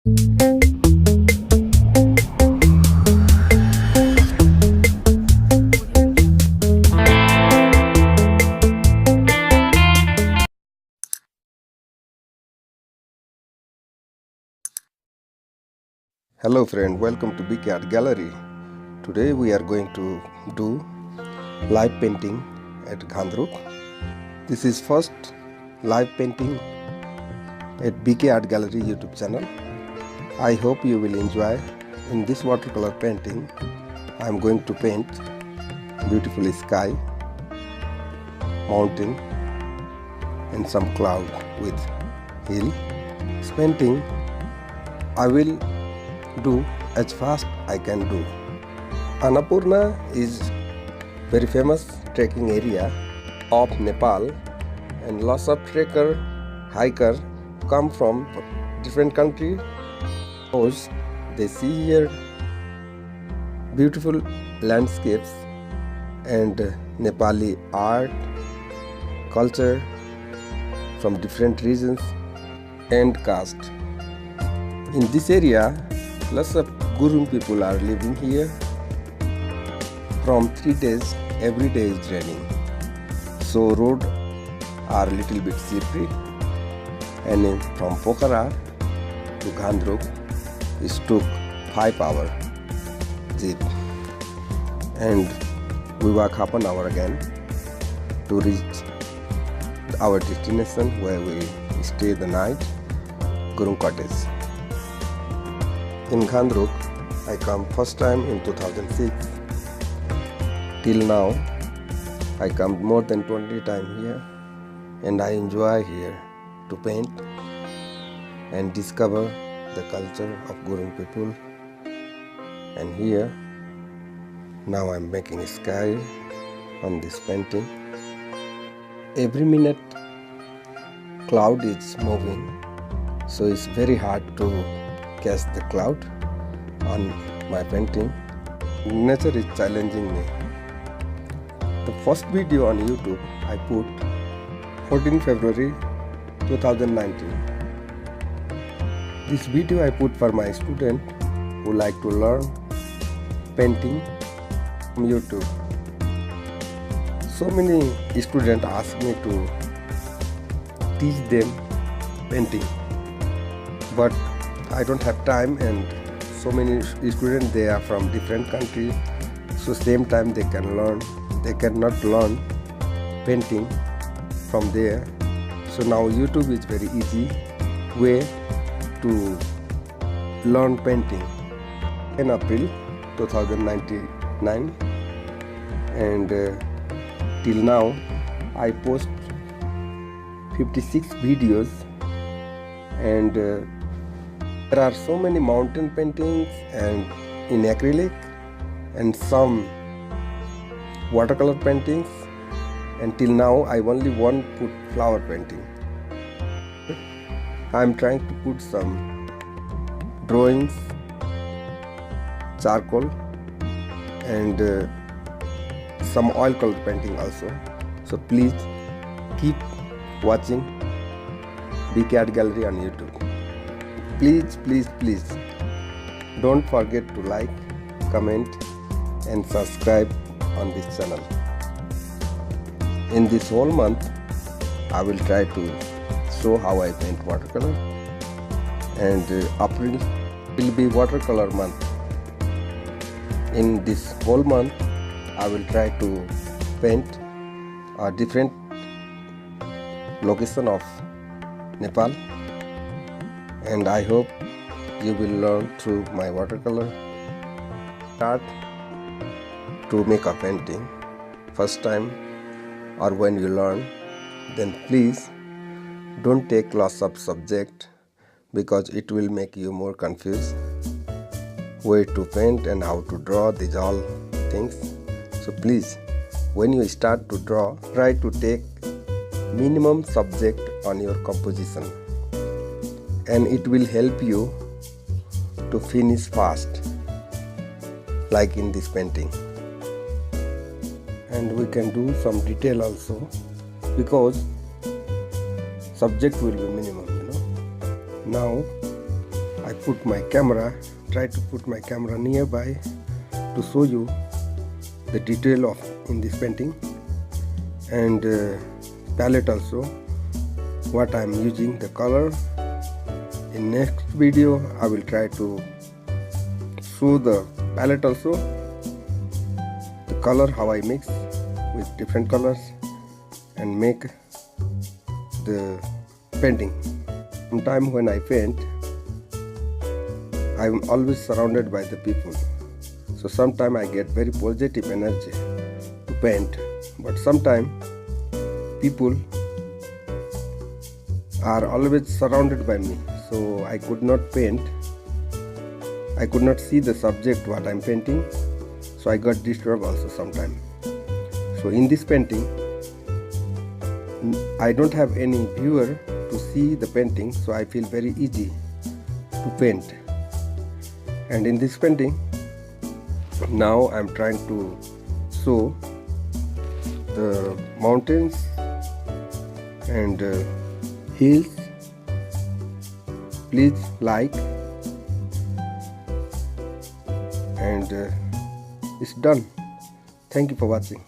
Hello friend, welcome to BK Art Gallery. Today we are going to do live painting at Ghandruk. This is first live painting at BK Art Gallery YouTube channel. I hope you will enjoy. In this watercolor painting, I am going to paint beautiful sky, mountain and some cloud with hill. This painting I will do as fast I can do. Annapurna is very famous trekking area of Nepal, and lots of trekker, hiker come from different countries because they see here beautiful landscapes and Nepali art, culture from different regions and caste. In this area, lots of Gurung people are living here. From 3 days, every day is raining, so road are little bit slippery. And from Pokhara to Ghandruk, it took 5 hours jeep, and we walk half an hour again to reach our destination where we stay the night, Gurung Cottage. In Ghandruk, I come first time in 2006. Till now, I come more than 20 times here, and I enjoy here to paint and discover the culture of Gurung people. And here, now I am making a sky on this painting. Every minute, cloud is moving, so it's very hard to catch the cloud on my painting. Nature is challenging me. The first video on YouTube I put 14 February 2019. This video I put for my student who like to learn painting from YouTube. So many students ask me to teach them painting, but I don't have time, and so many students, they are from different countries, so same time they cannot learn painting from there. So now YouTube is very easy way to learn painting. In April 2099, and till now I post 56 videos, and there are so many mountain paintings and in acrylic and some watercolor paintings, and till now I only put flower painting. I am trying to put some drawings, charcoal and some oil color painting also. So please keep watching BK Art Gallery on YouTube. Please don't forget to like, comment and subscribe on this channel. In this whole month, I will try to show how I paint watercolor, and April will be watercolor month. In this whole month, I will try to paint a different location of Nepal, and I hope you will learn through my watercolor. Start to make a painting first time, or when you learn, then please don't take lots of subject, because it will make you more confused way to paint and how to draw, these all things. So please, when you start to draw, try to take minimum subject on your composition, and it will help you to finish fast, like in this painting. And we can do some detail also, because subject will be minimum, Now I try to put my camera nearby to show you the detail of in this painting, and palette also, what I am using, the color. In next video I will try to show the palette also, the color, how I mix with different colors and make the painting. Sometimes when I paint, I am always surrounded by the people, so sometimes I get very positive energy to paint, but sometimes people are always surrounded by me, so I could not paint. I could not see the subject what I am painting, so I got disturbed also sometimes. So in this painting, I don't have any viewer to see the painting, so I feel very easy to paint. And in this painting, now I am trying to show the mountains and hills. Please like, and it's done. Thank you for watching.